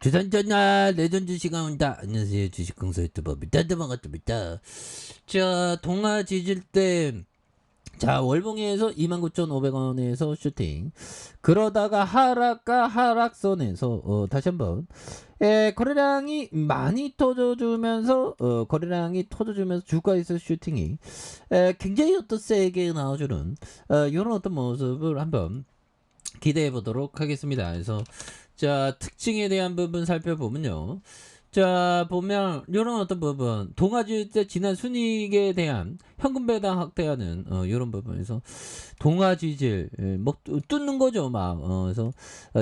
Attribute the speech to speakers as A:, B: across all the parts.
A: 주산전화 레전드 시간 온다. 안녕하세요. 주식강사 유튜버 밑단데 반갑습니다. 자, 동화 지질 때, 자, 월봉에서 29,500원에서 슈팅. 그러다가 하락과 하락선에서, 다시 한번, 거래량이 많이 터져주면서, 주가에서 슈팅이, 굉장히 어떤 세게 나와주는, 이런 어떤 모습을 한번 기대해 보도록 하겠습니다. 그래서, 자, 특징에 대한 부분 살펴보면요. 자, 보면 이런 어떤 부분, 동아지을 때 지난 순이익에 대한 현금 배당 확대하는 이런 부분에서 동아지질 뭐 뚫는 거죠, 막. 그래서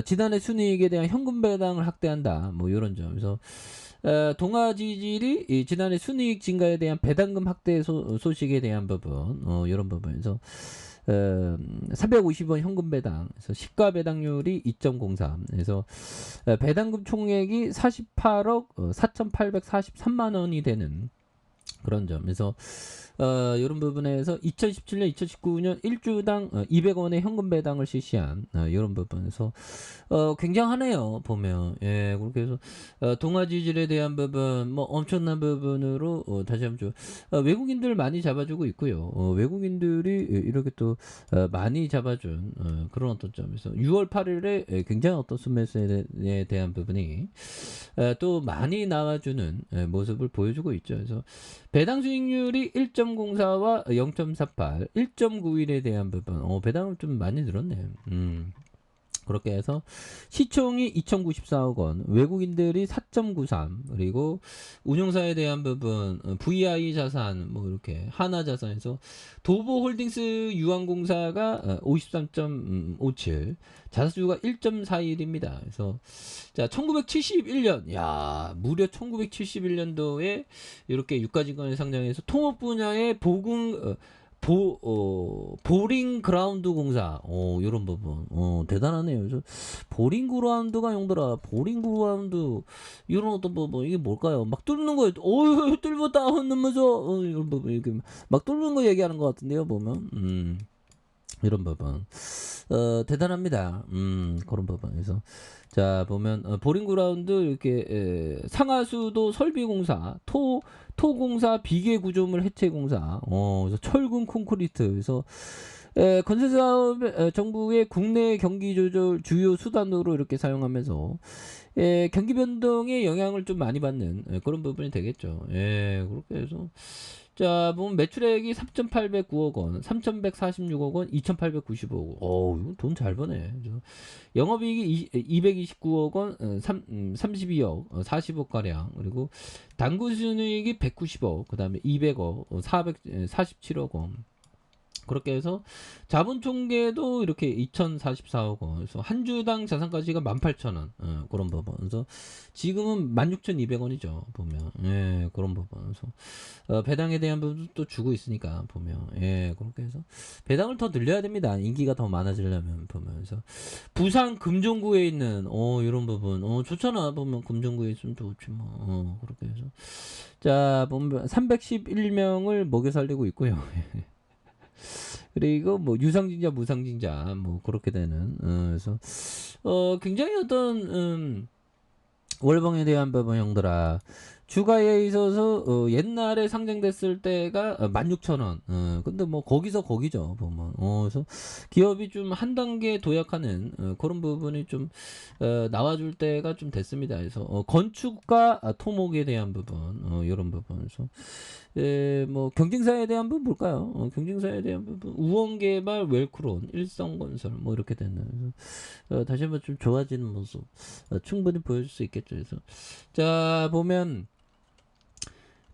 A: 지난해 순이익에 대한 현금 배당을 확대한다, 뭐 이런 점에서 동아지질이 지난해 순이익 증가에 대한 배당금 확대 소식에 대한 부분, 이런 부분에서 350원 현금 배당, 그래서 시가 배당률이 2.03, 그래서 배당금 총액이 48억 4,843만 원이 되는 그런 점에서 이런 부분에서 2017년, 2019년 1주당 200원의 현금 배당을 실시한 이런 부분에서 굉장하네요, 보면. 예, 그렇게 해서 동아지질에 대한 부분 뭐 엄청난 부분으로 다시 한번 외국인들 많이 잡아주고 있고요. 외국인들이 이렇게 또 많이 잡아준 그런 어떤 점에서 6월 8일에 굉장히 어떤 순매수에 대한 부분이 또 많이 나와주는 모습을 보여주고 있죠. 그래서 배당 수익률이 1.04와 0.48, 1.91에 대한 부분, 배당을 좀 많이 늘었네. 그렇게 해서 시총이 2,094억 원, 외국인들이 4.93, 그리고 운용사에 대한 부분 VI 자산 뭐 이렇게 하나자산에서 도보홀딩스 유한공사가 53.57, 자사주가 1.41입니다. 그래서 자, 1971년, 야, 무려 1971년도에 이렇게 유가증권을 상장해서 통업 분야의 보링 그라운드 공사, 이런 부분, 대단하네요. 그래서 보링 그라운드가 용더라. 보링 그라운드, 이런 어떤 부분, 이게 뭘까요? 막 뚫는 거예요. 뚫었다, 흔들면서, 이런 부분, 이렇게 막 뚫는 거 얘기하는 것 같은데요, 보면. 이런 부분. 대단합니다. 그런 부분에서. 자, 보면, 보링그라운드, 이렇게, 상하수도 설비공사, 토공사, 비계구조물 해체공사, 그래서 철근 콘크리트, 그래서, 건설사업, 정부의 국내 경기 조절 주요 수단으로 이렇게 사용하면서, 경기 변동에 영향을 좀 많이 받는 그런 부분이 되겠죠. 그렇게 해서. 자, 보면 매출액이 3,809억 원, 3,146억 원, 2,895억 원. 이거 돈 잘 버네. 영업이익이 229억 원, 32억, 40억 가량. 그리고 당구순이익이 190억, 그 다음에 200억, 447억 원. 그렇게 해서 자본 총계도 이렇게 2,044억 원. 그래서 한 주당 자산가치가 18,000원. 그런 부분. 그래서 지금은 16,200원이죠. 보면. 그런 부분. 그래서 배당에 대한 부분도 또 주고 있으니까 보면. 그렇게 해서 배당을 더 늘려야 됩니다. 인기가 더 많아지려면 보면. 그래서 부산 금종구에 있는 이런 부분. 좋잖아. 보면 금종구에 있으면 좋지 뭐. 그렇게 해서 자, 보면 311명을 먹여 살리고 있고요. 그리고 뭐 유상증자 무상증자 뭐 그렇게 되는 그래서 굉장히 어떤 월봉에 대한 부분 형들아, 주가에 있어서 옛날에 상장됐을 때가 16,000원. 근데 뭐 거기서 거기죠 보면. 그래서 기업이 좀 한 단계 도약하는 그런 부분이 좀 나와줄 때가 좀 됐습니다. 그래서 건축과 토목에 대한 부분, 이런 부분에서 뭐 경쟁사에 대한 부분 볼까요? 경쟁사에 대한 부분 우원개발, 웰크론, 일성건설 뭐 이렇게 되는 다시 한번 좀 좋아지는 모습 충분히 보여줄 수 있겠죠. 그래서 자, 보면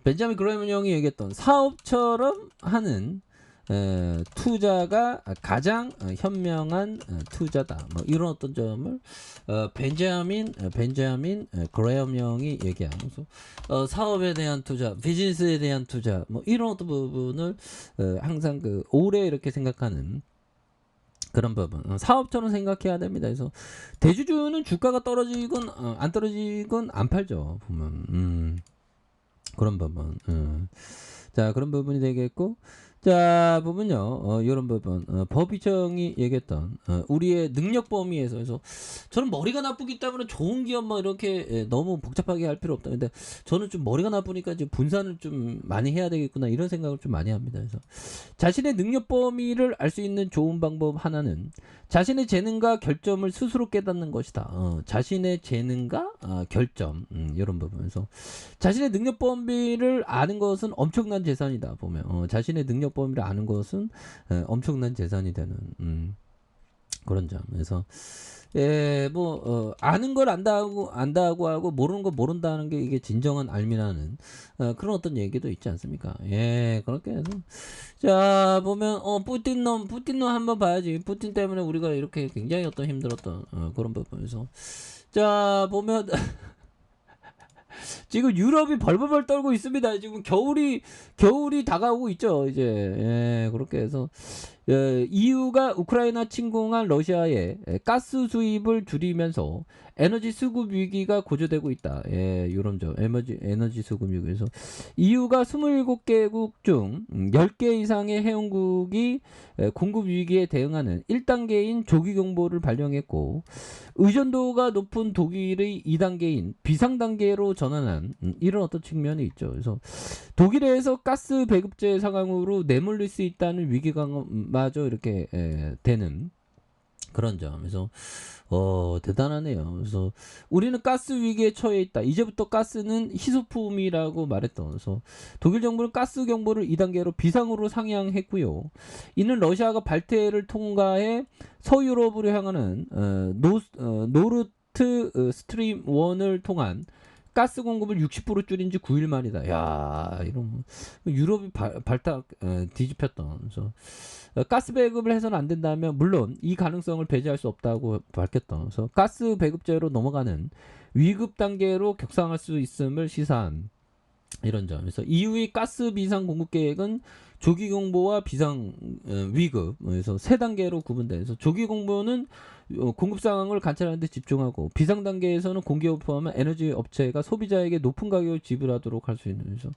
A: 벤자민 그레이먼 형이 얘기했던 사업처럼 하는 투자가 가장 현명한 투자다. 뭐 이런 어떤 점을 벤자민 그레이엄 형이 얘기하면서 사업에 대한 투자, 비즈니스에 대한 투자, 뭐 이런 어떤 부분을 항상 오래 이렇게 생각하는 그런 부분. 사업처럼 생각해야 됩니다. 그래서 대주주는 주가가 떨어지건 안 떨어지건 안 팔죠. 보면 그런 부분. 자, 그런 부분이 되겠고, 자, 보면요. 요런 부분. 법의청이 얘기했던 우리의 능력 범위에서 그래서 저는 머리가 나쁘기 때문에 좋은 기업 뭐 이렇게 너무 복잡하게 할 필요 없다. 근데 저는 좀 머리가 나쁘니까 이제 분산을 좀 많이 해야 되겠구나 이런 생각을 좀 많이 합니다. 그래서 자신의 능력 범위를 알 수 있는 좋은 방법 하나는 자신의 재능과 결점을 스스로 깨닫는 것이다. 자신의 재능과 결점 이런 부분에서 자신의 능력 범위를 아는 것은 엄청난 재산이다. 보면 자신의 능력 범위를 아는 것은 엄청난 재산이 되는 그런 점. 그래서 아는 걸 안다고 하고 모르는 거 모른다는 게 이게 진정한 알미라는 그런 어떤 얘기도 있지 않습니까? 예, 그렇게 해서 자 보면 푸틴놈 한번 봐야지. 푸틴 때문에 우리가 이렇게 굉장히 어떤 힘들었던 그런 부분에서 자 보면 지금 유럽이 벌벌벌 떨고 있습니다. 지금 겨울이 다가오고 있죠. 이제 그렇게 해서 EU가 우크라이나 침공한 러시아의 가스 수입을 줄이면서 에너지 수급 위기가 고조되고 있다. 유럽죠. 에너지 수급 위기에서 EU가 27개국 중 10개 이상의 회원국이 공급 위기에 대응하는 1단계인 조기 경보를 발령했고 의존도가 높은 독일의 2단계인 비상단계로 전환한 이런 어떤 측면이 있죠. 그래서 독일에서 가스 배급제 상황으로 내몰릴 수 있다는 위기감마저 이렇게 되는 그런 점. 그래서 대단하네요. 그래서 우리는 가스 위기에 처해 있다. 이제부터 가스는 희소품이라고 말했던. 그래서 독일 정부는 가스 경보를 2단계로 비상으로 상향했고요. 이는 러시아가 발트해를 통과해 서유럽으로 향하는 노르트 스트림 1을 통한 가스 공급을 60% 줄인 지 9일 만이다. 야, 이런 유럽이 발탁 뒤집혔던. 그래서 가스 배급을 해서는 안 된다면 물론 이 가능성을 배제할 수 없다고 밝혔던. 그래서 가스 배급제로 넘어가는 위급 단계로 격상할 수 있음을 시사한 이런 점. 그래서 EU의 가스 비상 공급 계획은 조기 공보와 비상 위급 그래서 세 단계로 구분돼서 조기 공보는 공급 상황을 관찰하는 데 집중하고 비상 단계에서는 공기업을 포함한 에너지 업체가 소비자에게 높은 가격을 지불하도록 할 수 있는. 그래서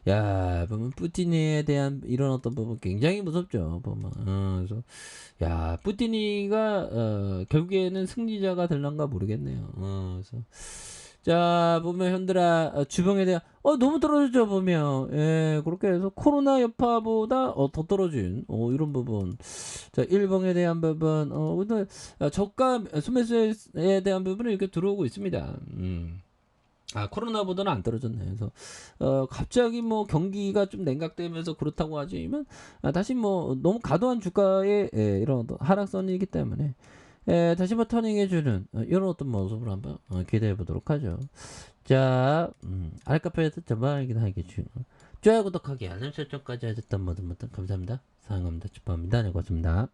A: 야 보면 푸틴에 대한 이런 어떤 부분 굉장히 무섭죠. 보면 그래서 야 푸틴이가 결국에는 승리자가 될란가 모르겠네요. 그래서 자 보면 현들아 주병에 대한 너무 떨어졌죠. 보면 그렇게 해서 코로나 여파보다 더 떨어진 이런 부분. 자 일봉에 대한 부분 오늘 저가 수매수에 대한 부분은 이렇게 들어오고 있습니다. 코로나보다는 안 떨어졌네. 그래서 갑자기 뭐 경기가 좀 냉각되면서 그렇다고 하지만 다시 뭐 너무 과도한 주가의 이런 하락선이기 때문에 다시 한번 터닝해주는 이런 어떤 모습을 한번 기대해 보도록 하죠. 자, 알카페에서 전방이긴 하겠죠. 좋아요, 구독하기, 알람 설정까지 하셨던 모든 분들 감사합니다. 사랑합니다. 축복합니다. 네, 고맙습니다.